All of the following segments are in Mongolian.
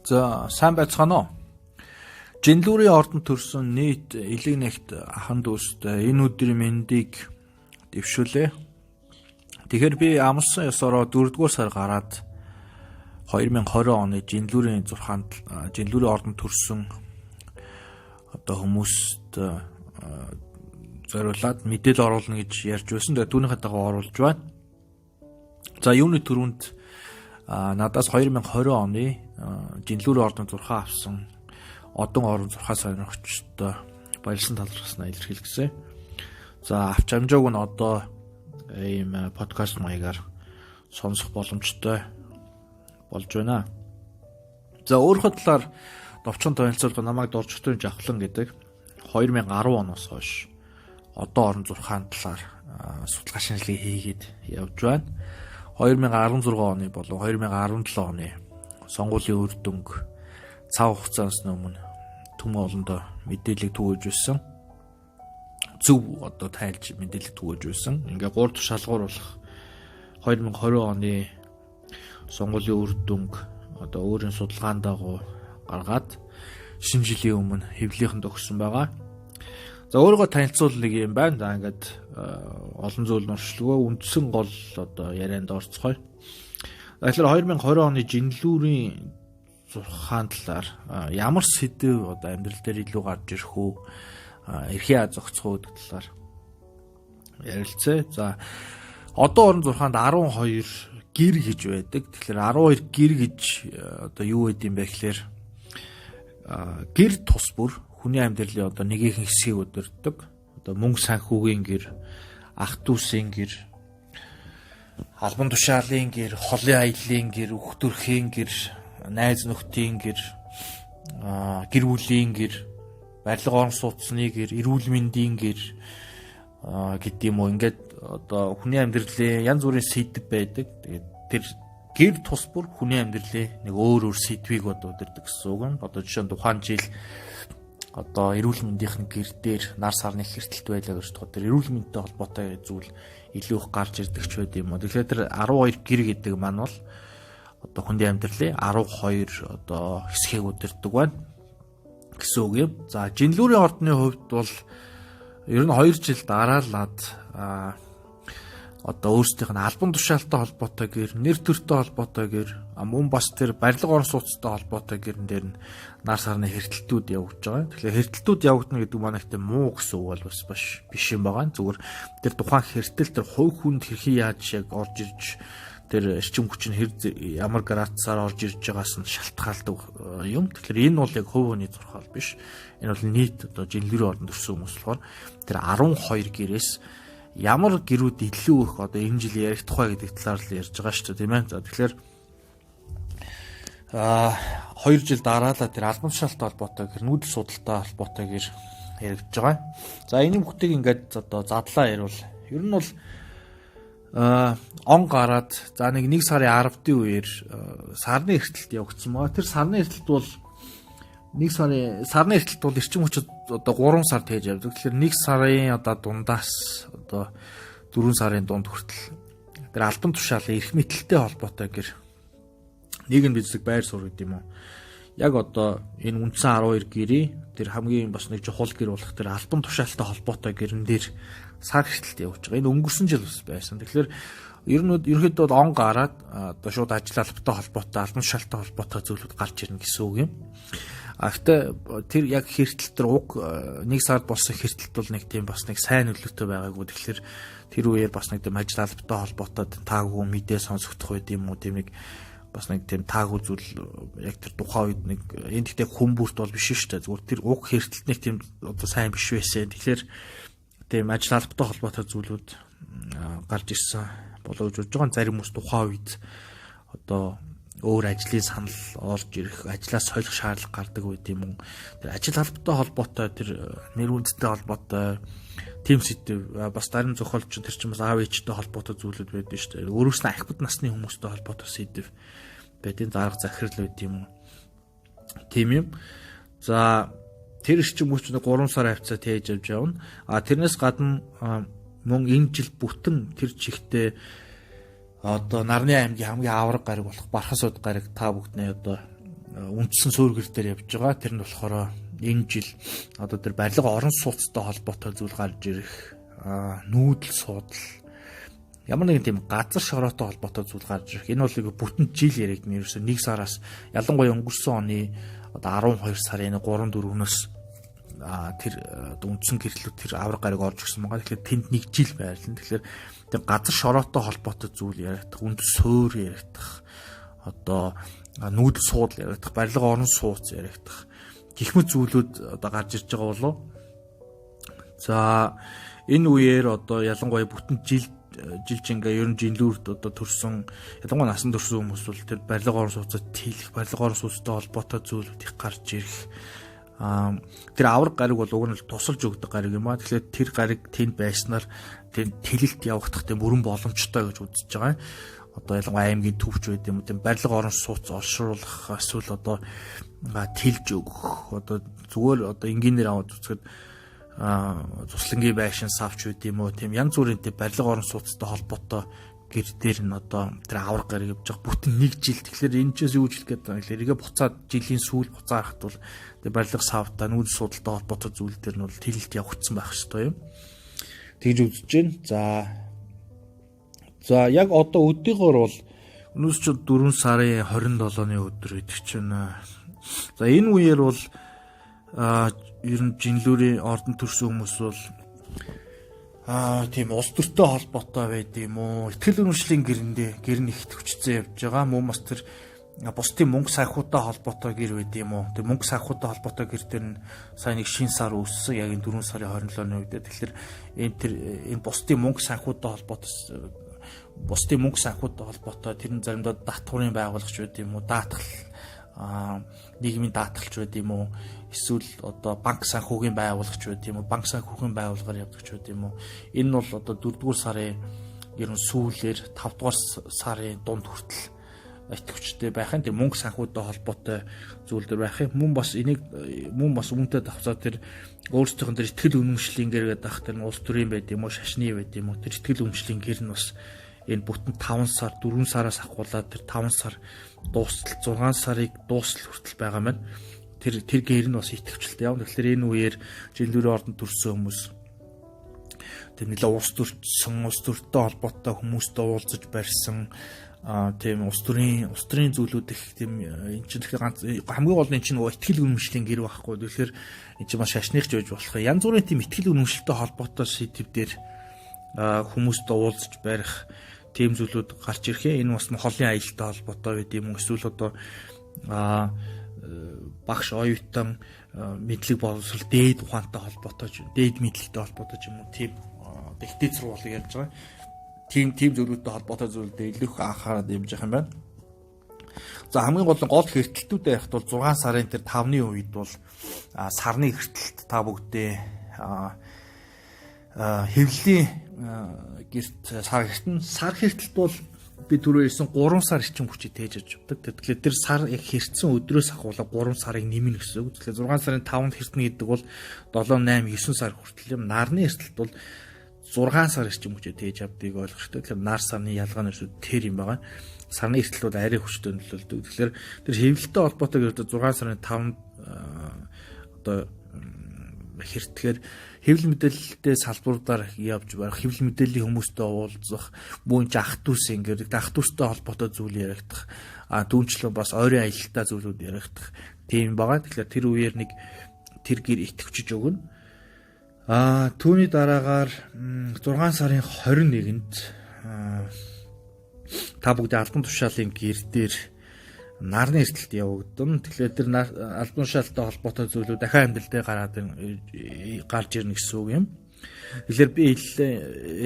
За сайн байцгаана уу? Жинлүүрийн ордонд төрсөн нийт элэг нэгт ахан дүүстэй энэ өдрийн мэндийг дэвшүүлээ. Тэгэхээр би амлсан ёсороо 4-р сар гараад 2020 оны Жинлүүрийн 6-нд Жинлүүрийн ордонд төрсөн одоо хүмүүст зориулаад мэдээлэл оруулна гэж ярьж байсан. Тэгээд түүнийхээ дагуу оруулж байна. За юуны төрөнд надаас 2020 оны Жинлүүрийн ордонд 6 авсан одон орон 6 сонирхчтой баярлсан талархснаа илэрхийлгэсэн. За авч амжааг нь одоо ийм подкаст маягаар сонсох боломжтой болж байна. За өөрөөр талаар товчхон танилцуулга намайг Доржигтын Жавхлан гэдэг 2010 оноос хойш одон орон 6-ын талаар судалгаа шинжилгээ хийгээд явж байна. 2016 оны болон 2017 оны сонгуулийн үр дүнг цаг хугацаанаас өмнө түмэн олондоо мэдээлэл түгээж байсан. Зөв одоо тайлж мэдээлэл түгээж байсан. Ингээ 3 дахь шалгуур болох 2020 оны сонгуулийн үр дүнг одоо өөрийн судалгаанд дагуу гаргаад шинэ жилийн өмнө хэвлийнхэнд өгсөн байгаа. За өөрийгөө танилцуул нэг юм байна. За ингээд олон зүйл нуршлгүй үндсэн гол одоо ярианд орцгоё. Тэгэхээр 2020 оны Жинлүүрийн 6-ын талаар ямар сэдв одоо амьдрал дээр илүү гарч ирэх үү, эрхээ зохицох үү гэдэг талаар ярилцъя. За одон орон 6-нд 12 гэр гэж байдаг. Тэгэхээр 12 гэр гэж одоо юу гэдэг юм бэ гэхээр гэр тус бүр хүний амьдралын одоо нэгэн хэсгийг өдөрдөг. Одоо мөнгө санхүүгийн гэр, ах дүүсийн гэр, албан тушаалын гэр, холын аяллаа гэр, үх төрхийн гэр, найз нөхдийн гэр, гэр бүлийн гэр, барилга орон сууцны гэр, эрүүл мэндийн гэр гэдэг юм уу. Ингээд одоо хүний амьдралын янз бүрийн сэдв байдаг. Тэгээд тэр гэр тус бүр хүний амьдралын нэг өөр сэдвийг удирдах гэсэн үг юм. Одоо жишээ нь тухайн жил одоо эрүүл мэндийнхэн гэр дээр нар сарны хэртэлт байлаа гэж бодоход тэр эрүүл мэндтэй холбоотой зүйл илүү их гарч ирдэг ч байд юм уу. Тэгэхээр тэр 12 гэр гэдэг маань бол одоо хүний амьдралын 12 одоо хэсгийг удирддаг байна гэсэн үг юм. За Жинлүүрийн ордны хувьд бол ер нь 2 жил дараалаад одоо өөрсдийнх нь албан тушаалтай холбоотой гэр, нэр төртэй холбоотой гэр, мөн бас тэр барилга орон сууцтай холбоотой гэрэн дээр нь нар сарны хэртэлтүүд явагдаж байгаа. Тэгэхээр хэртэлтүүд явагдана гэдэг маань ихтэй муу гэсэн үг бол бас биш юм байгаа. Зүгээр тэр тухайн хэртэл тэр хувь хүнд хэрхэн яаж яг орж ирж тэр эрчим хүч нь ямар градусаар орж ирж байгаас нь шалтгаалдаг юм. Тэгэхээр энэ бол яг хувь хүний зурхал биш. Энэ бол нийт одоо Жинлүүрийн ордонд төрсэн хүмүүс болохоор тэр 12 гэрээс ямар гэрүүд илүү их одоо энэ жил яригдах вэ гэдэг талаар л ярьж байгаа шүү дээ, тийм ээ. За тэгэхээр 2 жил дараалал тэр албан тушаалтай холбоотой гэр, нүүдэл судалтай холбоотой гэр яригдж байгаа. За энэ бүхтийг ингээд одоо задлаа ярил. Ер нь бол он гараад за нэг сарын 10-ны үеэр сарны эртэлт явагдсан байгаа. Тэр сарны эртэлт бол сарны эртэлт бол эрчим хүчид одоо 3 сар тээж явдаг. Тэгэхээр 1 сарын одоо дундаас одоо 4 сарын дунд хүртэл тэр албан тушаалын эрх мэдэлтэй холбоотой гэр нийгэм бэлэг байр суурь гэдэг юм уу. Яг одоо энэ үндсэн 12 гэрийн тэр хамгийн бас нэг чухал гэр болох тэр албан тушаалтай холбоотой гэрэн дээр сар эртэлт явж байгаа. Энэ өнгөрсөн жил бас байсан. Тэгэхээр ерөнхийдөө он гараад одоо шууд ажил албатай холбоотой, албан тушаалтай холбоотой зүйлүүд гарч ирнэ гэсэн үг юм. Гэхдээ тэр яг хэртэлт тэр уг 1 сард болсон хэртэлт бол нэг тийм бас нэг сайн нөлөөтэй байгаагүй. Тэгэхээр тэр үеэр бас нэг тийм ажил албатай холбоотой таагүй мэдээ сонсогдох байд юм уу, тийм нэг бас нэг тийм таагүй зүйл яг тэр тухайн үед нэг энэ гэхдээ хүмүүрт бол биш шүү дээ. Зүгээр тэр уг хэртэлт нэг тийм одоо сайн биш байсан. Тэгэхээр тийм ажил албатай холбоотой зүйлүүд гарч ирсэн болов гэж бодож байгаа. Зарим хүмүүс тухайн үед одоо өөр ажлын санал орж ирэх, ажлаас солих шаардлага гардаг байд юм уу. Тэр ажил албатай холбоотой тэр нэр хүндтэй холбоотой тим сэдв бас зарим зохиолч тэр чинь бас аав ээжтэй холбоотой зүйлүүд байдаг шүү дээ. Өөрөөс нь ахмад насны хүмүүстэй холбоотой сэдв байдгийн дарга захирал байд юм уу. Тийм юм. За тэр эрчим хүч 3 сар хавцаа тээж авч явна. Тэрнээс гадна мөн энэ жил бүтэн тэр чигтээ одоо Нарны аймгийн хамгийн авраг гариг болох Бархасууд гариг та бүгднээ одоо үндсэн суургэр дээр явж байгаа. Тэр нь болохоор энэ жил одоо тэр барилга орон сууцтай холбоотой зүйл гарч ирэх нүүдэл суудал ямар нэгэн тийм газар шороотой холбоотой зүйл гарч ирэх. Энэ бол бүтэн жил яригдана. Ерөөсөө 1 сараас ялангуяа өнгөрсөн оны одоо 12 сарын 3-4-нөөс тэр үндсэн гэрлүүд тэр авраг гариг орж ирсэн байгаа. Тэгэхээр тэнд 1 жил байрлал. Тэгэхээр тэр газар шороотой холбоотой зүйл яригдах, үнд суур яригдах, одоо нүүдэл суудал яригдах, барилга орон сууц яригдах гэх мэт зүйлүүд одоо гарч ирж байгаа болов. За энэ үеэр одоо ялангуяа бүтэн жилжингээ ер нь жинлүүрд одоо төрсэн ялангуяа насан турш хүмүүс бол тэр барилга орон сууцад тэлэх, барилга орон сууцтай холбоотой зүйлүүд их гарч ирэх. Тэр авраг гариг бол уг нь тусалж өгдөг гариг юм аа. Тэгэхээр тэр гариг тэнд байснаар тэр тэлэлт явагдах тийм бүрэн боломжтой гэж үзэж байгаа. Одоо ялангуяа аймгийн төвч байд юм уу, тийм барилга орон сууц олшруулах, эсвэл одоо тэлж өгөх, одоо зүгээр одоо энгийнээр аваад үзэхэд туслангийн байшин савч байд юм уу, тийм янз бүрийн тийм барилга орон сууцтай холбоотой гэр дээр нь одоо тэр авраг гариг явж байгаа бүтэн 1 жил. Тэгэхээр энэ ч юу хэлэх гээд байгаа. Тэгэхээр эргээ буцаад жилийн сүүл буцаарахт бол тэр барилга савтай нүүдэл судалтай холбоотой зүйл дээр нь бол тэлэлт явагдсан байх ёстой юм. Тэгж үзэж байна. За яг одоо өдийгөр бол өнөөс ч 4 сарын 27-ны өдөр гэдэг чинь. За энэ үеэр бол ер нь жинлүүрийн ордон төрсөн хүмүүс бол тийм улс төртэй холбоотой байд юм уу? Итгэл үнэмшлийн гэр нь их төвчцэн явж байгаа. Мөн бас тэр бусдын мөнгө санхутай холбоотой гэр байд юм уу? Тэр мөнгө санхутай холбоотой гэр дээр нь сайн нэг шин сар үссэн. Яг энэ 4 сарын 27-ны үед. Тэгэхээр энэ бусдын мөнгө санхутай холбоотой тэр нь заримдаа даатгаврын байгуулагч байд юм уу? Нийгмийн даатгалч байд юм уу? Эсвэл одоо банк санхүүгийн байгуулагч байд юм уу? Банк санхүүгийн байгууллагаар явдаг байд юм уу? Энэ нь бол одоо 4-р сарын ер нь сүүлээр 5-р сарын дунд хүртэл итгэвчтэй байх юм. Тэр мөнгө санхүүтэй холбоотой зүйл төр байх юм. Мөн бас үүнтэй давцаа тэр өөрсдийнх нь тэр итгэл үнэмшлийн гэргээд ах тэр улс төрийн байд юм уу? Шашны байд юм уу? Тэр итгэл үнэмшлийн гэр нь бас энэ бүтэн 5 сар 4 сараас ахгуулаад тэр 5 сар дуустал 6 сарыг дуустал хүртэл байгаа маань тэр гэр нь бас итгэвчлээ яв. Тэгэхээр энэ үеэр жинлүүрийн ордонд төрсэн хүмүүс тэр нэлээ улс төртэй холбоотой хүмүүстэй уулзаж барьсан тийм улс төрийн зүйлүүд их тийм эн чинь ганц хамгийн гол нь эн чинь итгэл үнэмшлийн гэр байхгүй. Тэгэхээр эн чинь маш шашныхч байж болох. Янз бүрийн тийм итгэл үнэмшилтэй холбоотой сэдвээр хүмүүстэй уулзаж барих тийм зүйлүүд гарч ирэх юм. Энэ бас холын аялалтай холбоотой байд юм уу? Эсвэл одоо багш оюутан мэдлэг боловсрол дээд ухаантай холбоотой дээд мэдлэгтэй холбоотой юм уу? Тийм дэхтэй сургуулийг ярьж байгаа. Тийм зүйлүүдтэй холбоотой зүйлдээ илүү их анхаарал хэмжих юм байна. За хамгийн гол хэртэлтүүд байхад бол 6 сарын тэр 5-ны үед бол сарны хэртэлт та бүгдээ хэвлэлийн гэрт сар хэртэлт бол би түрүү хэлсэн 3 сар ирчим хүчтэй тээж авч явдаг. Тэгэхээр тэр сар яг хэртсэн өдрөөс ахуулаад 3 сарыг нэмнэ гэсэн үг. Тэгэхээр 6 сарын 5-нд хэртэнэ гэдэг бол 7, 8, 9 сар хүртэл юм. Нарны хэртэлт бол 6 сар ирчим хүчтэй тээж авдгийг ойлгох хэрэгтэй. Тэгэхээр нар сарны ялгаа нь тэр юм байгаа. Сарны хэртэлт бол арай хүчтэй нөлөөлдөг. Тэгэхээр тэр хэвлэлтэй холбоотой гэдэг 6 сарын 5-нд одоо хэртгэхээр хэвлэл мэдээлэлтэй салбаруудаар явж барах, хэвлэл мэдээллийн хүмүүстэй уулзах, мөн ч ах дүүс ингээд ах дүүстэй холбоотой зүйл яригдах, дүүнчлэн бас ойрын аялалтай зүйлүүд яригдах тийм байгаа. Тэгэхээр тэр үеэр нэг тэр гэр итгэвчж өгнө. Түүний дараагаар 6 сарын 21-нд та бүгд албан тушаалын гэр дээр нарны эрсдэлт явагдана. Тэгэхээр тэр албан тушаалтай холбоотой зүйлүүд дахин амьдралдаа гарч ирнэ гэсэн үг юм. Тэгэхээр би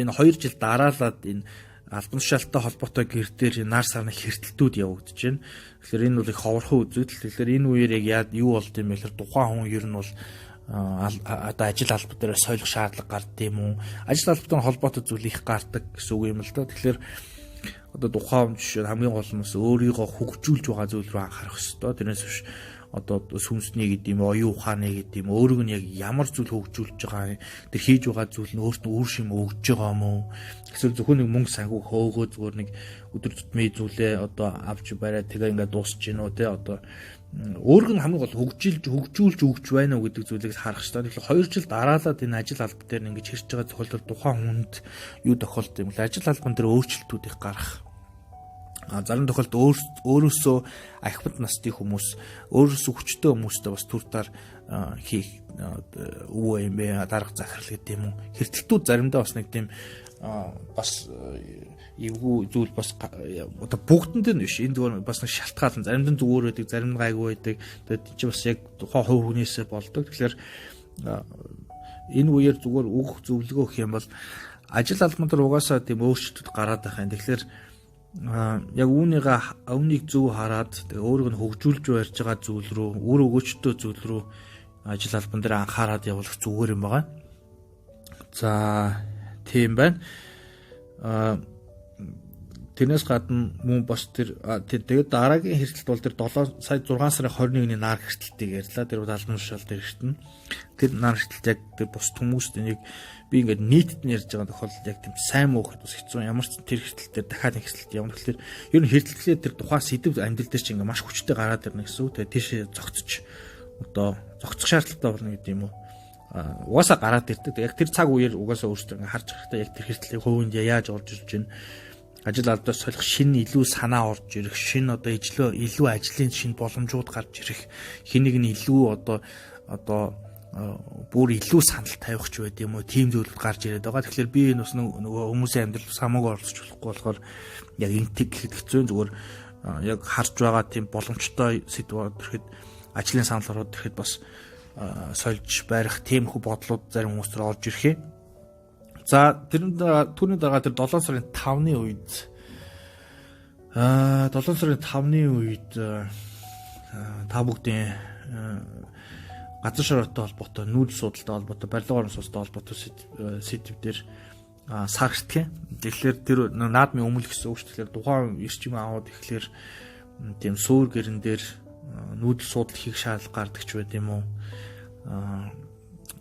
энэ 2 жил дараалаад энэ албан тушаалтай холбоотой гэр дээр нар сарны хэртэлтүүд явагдаж байна. Тэгэхээр энэ бол их ховорхон үзэгдэл. Тэгэхээр энэ үеэр яг юу болд юм бэ гэхээр тухайн хүн ер нь бол одоо ажил алба дээр солих шаардлага гардыг юм уу? Ажил албатай холбоотой зүйл их гардаг гэсэн үг юм л да. Тэгэхээр одоо тухайн жишээ хамгийн гол нь өөрийгөө хөгжүүлж байгаа зүйл рүү анхаарах хэрэгтэй. Тэрнээс биш одоо сүнсний гэдэг юм, оюун ухааны гэдэг юм, өөрөг нь яг ямар зүйл хөгжүүлж байгаа, тэр хийж байгаа зүйл нь өөртөө үр шим өгж байгаа юм уу? Эсвэл зөвхөн нэг мөнгө санхүү хөөгөө зүгээр нэг өдөр тутмын зүйлээ одоо авч бариад тэгээ ингээд дуусч гинөө те одоо өөрөг нь хамгийн гол хөгжүүлж өгч байна уу гэдэг зүйлийг харах хэрэгтэй. Тэгэхээр 2 жил дараалаад энэ ажил алба дээр ингэж хэрж байгаа тохиолдолд тухайн хүнд юу тохиолдох юм бэ? Ажил албан дээр өөрчлөлтүүдийг гаргах. Зарим тохиолдолд өөрөөсөө ахмад насны хүмүүс, өөрөөсөө хүчтэй хүмүүстэй бас түртаар хийх үү юм бэ? Дарга захирал гэдэг юм уу? Хэртэлтүүд заримдаа бас нэг тийм бас эвгүй зүйл бас одоо бүгдэнд нь биш. Энэ зүгээр бас нэг шалтгаалan заримд нь зүгээр байдаг, зарим нь гайгүй байдаг. Тэгээд чи бас яг тухайн хувь хүнээсээ болдог. Тэгэхээр энэ үеэр зүгээр өгөх зөвлөгөө гэх юм бол ажил албан дээр угаасаа тийм өөрчлөлт гараад байх юм. Тэгэхээр яг үүнийг зөв хараад тэгээ өөрийг нь хөгжүүлж барьж байгаа зүйл рүү, үр өгөөчтэй зүйл рүү ажил албан дээр анхаарал явуулах зүгээр юм байна. За тийм байна. Тэрнээс гадна мөн бас тэгээд дараагийн хэртэлт бол тэр 7 сая 6 сарын 21-ний нар хэртэлтийг ярьлаа. Тэр бол албан тушаал дээр хэртэн. Тэр нар хэртэлт яг тэр бус хүмүүст энийг би ингээд нийтэд нь ярьж байгаа тохиолдолд яг тийм сайн муу гэхэд бас хэцүү. Ямар ч тэр хэртэлт дээр дахиад нэг хэртэлт явна. Тэгэхээр ер нь хэртэлтлээ тэр тухайн сэдв амьдрал дээр чинь ингээд маш хүчтэй гараад ирнэ гэсэн үг. Тэгээд тийшээ зогцож одоо зогцох шаардлагатай болно гэдэг юм уу. Угаасаа гараад ирдэг. Яг тэр цаг үеэр угаасаа өөрсдөө ингээд харж байхдаа яг тэр хэртлийг хувинд яаж орж ирж байна. Ажил албаас солих шинэ илүү санаа орж ирэх, шинэ одоо илүү ажлын шинэ боломжууд гарч ирэх, хэнийг нь илүү одоо бүр илүү санал тавих ч байд юм уу, тийм зүйлүүд гарч ирээд байгаа. Тэгэхээр би энэ бас нөгөө хүмүүсийн амьдрал самаагүй оролцож болохгүй болохоор яг интэг гэхэд хэцүү зүгээр яг харж байгаа тийм боломжтой сэдвүүд ирэхэд ажлын санал ороод ирэхэд бас сольж барих тиймэрхүү бодлууд зарим хүмүүс төр орж ирэх юм. За түүний дараа тэр 7 сарын 5-ны үед 7 сарын 5-ны үед та бүгдийн газар шороотой холбоотой, нүүдэл судалтай холбоотой, барилга орон сууцтай холбоотой сэдвээр сар гэртгэн. Тэгэхээр тэр наадмын өмнө гэсэн үг шүү. Тэгэхээр тухайн эрчим аваад ихлээр тийм суур гэрэн дээр нүүдэл судал хийх шаардлага гардаг ч байт юм уу.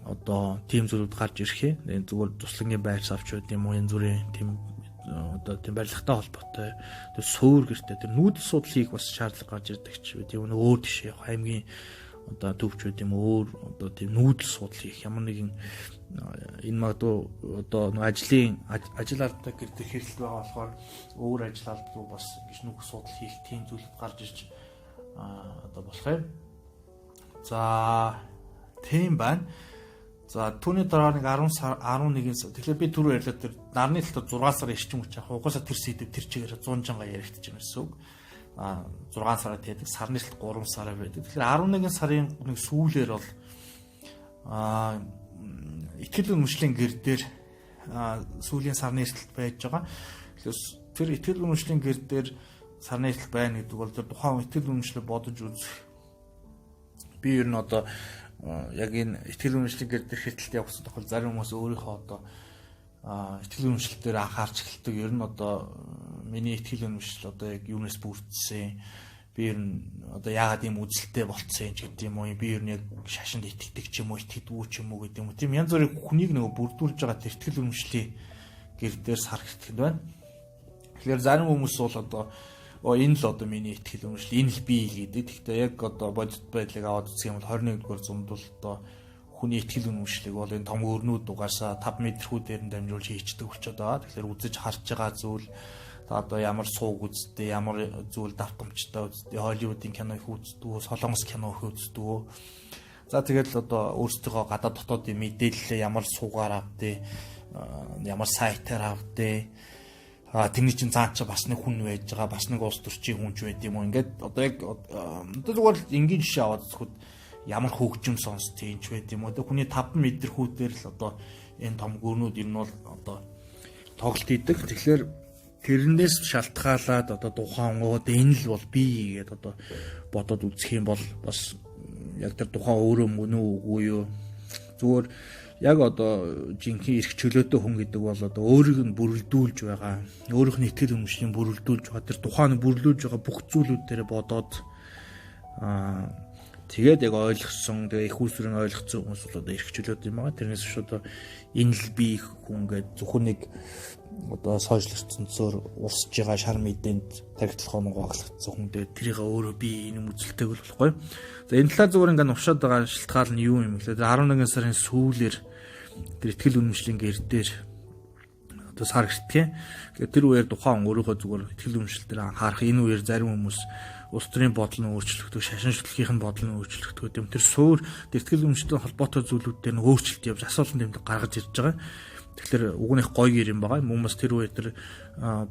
Одоо тийм зүйлүүд гарч ирэх юм. Энэ зүгээр туслагын байр авч байт юм уу. Энэ зүрийн тийм одоо тийм барилгатай холбоотой тэр суур гэртэй тэр нүүдэл судал хийх бас шаардлага гарч ирдэг ч байт юм. Өөр тийш явах аймгийн одоо төвч байт юм өөр одоо тийм нүүдэл судал хийх ямар нэгэн энэ магадгүй одоо ажил албатай гэрдэх хэрэглэл байгаа болохоор өөр ажил албад руу бас ингэж нүх судал хийх тийм зүйлүүд гарч ирж одоо болох юм. За тийм байна. За түүний дараа нэг 10 сар 11 сар. Тэгэхээр би түрүү ярьлаа тэр нарны талд 6 сар эрчим хүч авах. Угаасаа тэр сэдв тэр чигээр 100 жанга яригдчих юм гэсэн үг. 6 сараа тэгээд сарны талд 3 сараа байдаг. Тэгэхээр 11 сарын нэг сүүлээр бол итгэл үнэмшлийн гэр дээр сүүлийн сарны эрсдэлт байж байгаа. Тэр итгэл үнэмшлийн гэр дээр сарны эрсдэлт байна гэдэг бол тэр тухайн итгэл үнэмшлээ бодож үзэх. Би ер нь одоо яг энэ итгэл үнэмшлийн гэр дээр хэртэлт явуулсан тохиол зарим хүмүүс өөрийнхөө одоо итгэл үнэмшил дээр анхаарч эхэлдэг. Ер нь одоо миний итгэл үнэмшил одоо яг юунаас бүрдсэн. Би ер нь одоо яагаад ийм үзэлтэй болцсон юм гэдэг юм уу? Би ер нь яг шашинд итгэдэг ч юм уу, итгэдэггүй ч юм уу гэдэг юм уу. Тийм янз бүрийн хүнийг нөгөө бүрдүүлж байгаа тэр итгэл үнэмшлийн гэр дээр сар хэтгэд байна. Тэгэхээр зарим хүмүүс бол одоо энэ л одоо миний итгэл үнэмшил, энэ л би гэдэг. Гэхдээ яг одоо бодит байдлыг аваад үзэх юм бол 21-р зуунд бол одоо хүний итгэл үнэмшлийг бол энэ том өрнүүд угаасаа 5 метрхүүдээр нь дамжуулж хийчдэг болчиход байгаа. Тэгэхээр үзэж харж байгаа зүйл одоо ямар сууг үздэг, ямар зүйл давтамжтай үздэг, Холливуудын киног үздэг, Солонгос киног үздэг. За тэгэл одоо өөрсдөө гадаад дотоодын мэдээлэл ямар суугаар авдээ, ямар сайтаар авдээ. Тэрний чинь цааш бас нэг хүн байж байгаа, бас нэг улс төрчийн хүн ч байд юм уу. Ингээд одоо яг одоо зүгээр энгийн жишээ аваад зөвхөн ямар хөгжим сонсдог юм ч байд юм уу. Хүний 5 метр хүүтээр л одоо энэ том гүрнүүд ер нь бол одоо тоглолт хийдэг. Тэгэхээр тэрнээс шалтгаалаад одоо тухайн энэ л бол би гэдэг одоо бодоод үзэх юм бол бас яг тэр тухайн өөрөө мөн үгүй юу. Зүгээр яг одоо жинхэнэ эрх чөлөөтэй хүн гэдэг бол одоо өөрийг нь бүрэлдүүлж байгаа, өөрийнх нь итгэл үнэмшлийн бүрэлдүүлж байгаа, тэр тухайн бүрэлдүүлж байгаа бүх зүйлүүд дээр бодоод тэгээд яг ойлгосон, тэгээ их усрын ойлгоцсон хүмүүс бол одоо эрх чөлөөтэй юм байгаа. Тэрнээс шүү одоо энэ л би хүн гэдэг зөвхөн нэг одоо сошиалистцээр урсж байгаа шар мэдээнд тархитлах оногоо аглагдсан хүн дээр тэрийг өөрөө би энэ үзэлтэйг бол болохгүй. За энэ талаар зүгээр ингээд нуршаад байгаа шалтгаал нь юу юм бэ? 11 сарын сүүлээр тэр ихтгэл үнэмшлийн гэр дээр одоо сар гэртгэ. Тэгэхээр тэр үеэр тухайн өөрийнхөө зүгээр ихтгэл үнэмшил дээр анхаарах энэ үеэр зарим хүмүүс улс төрийн бодол нь өөрчлөгдөв, шашин шүтлгийн бодол нь өөрчлөгдөв. Тэр суур ихтгэл үнэмшилтэй холбоотой зүйлүүд дээр нь өөрчлөлт явж асуултанд тэмдэг гаргаж ирж байгаа. Тэгэхээр угнах гоё юм байгаа. Хүмүүс тэр үе тэр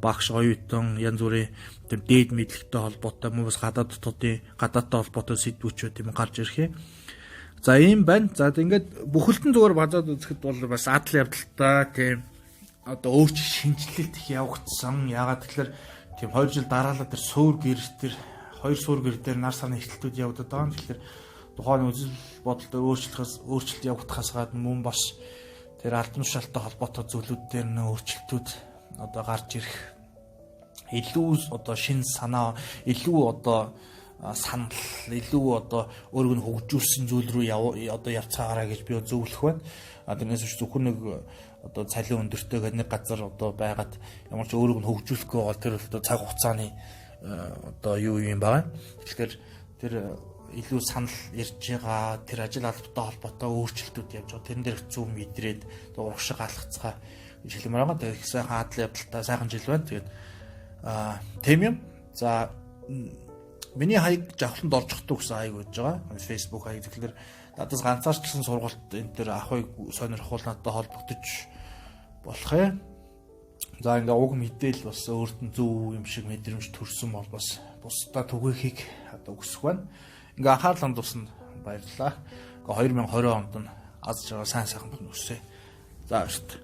багш оюутан янз бүрийн тэр дээд мэдлэгтэй холбоотой хүмүүс гадаадтай холбоотой сэдвүүчүүд юм гарч ирэх юм. За ийм байна. За ингээд бүхэлдэн зүгээр базаад үзэхэд бол бас адал явдалтай тийм одоо өөрчлөлт шинжилэлт их явагдсан. Ягаад тэгэхээр тийм 2 жил дараалал тэр суур гэр тэр 2 суур гэр дээр нар сарны ихтэлтүүд явагдаад байгаа. Тэгэхээр тухайн үзэл бодолтой өөрчлөлт явагдахаас гадна мөн бас тэр албан тушаалтай холбоотой зүйлүүд дээр нэ өөрчлөлтүүд одоо гарч ирэх илүү одоо шин санаа илүү одоо санал илүү одоо өөрөг нь хөгжүүлсэн зүйл рүү одоо явцгаараа гэж би зөвлөх байна. Тэрнээс ч зөвхөн нэг одоо цалин өндөртэй гэдэг нэг газар одоо байгаад ямар ч өөрөг нь хөгжүүлэхгүй бол тэр одоо цаг хугацааны одоо юу юм байна. Тэгэхээр тэр илүү санал ирж байгаа тэр ажил албатай холбоотой өөрчлөлтүүд явж байгаа. Тэрэн дээр зөв мэдрээд урагшиг алгацгаа гэж хэлмээр байгаа. Тэгэхээр сайхан адал явдалтай сайхан жил байна. Тэгээд тийм юм. За миний хаяг жавхланд орж өгдөг гэсэн хаяг байж байгаа. Facebook хаяг. Тэгэхээр надаас ганцаарчлсан сургалт энэ төр ахыг сонирхол надад холбогдож болох юм. За ингээ уг мэдээл бас өөрт нь зөв юм шиг мэдрэмж төрсөн бол бас бусдаа түгээхийг одоо хүсэх байна. Ингээ анхаарал хандуулсанд баярлалаа. 2020 онд нь аз жаргал сайн сайхан болно үсэ. За баярлалаа.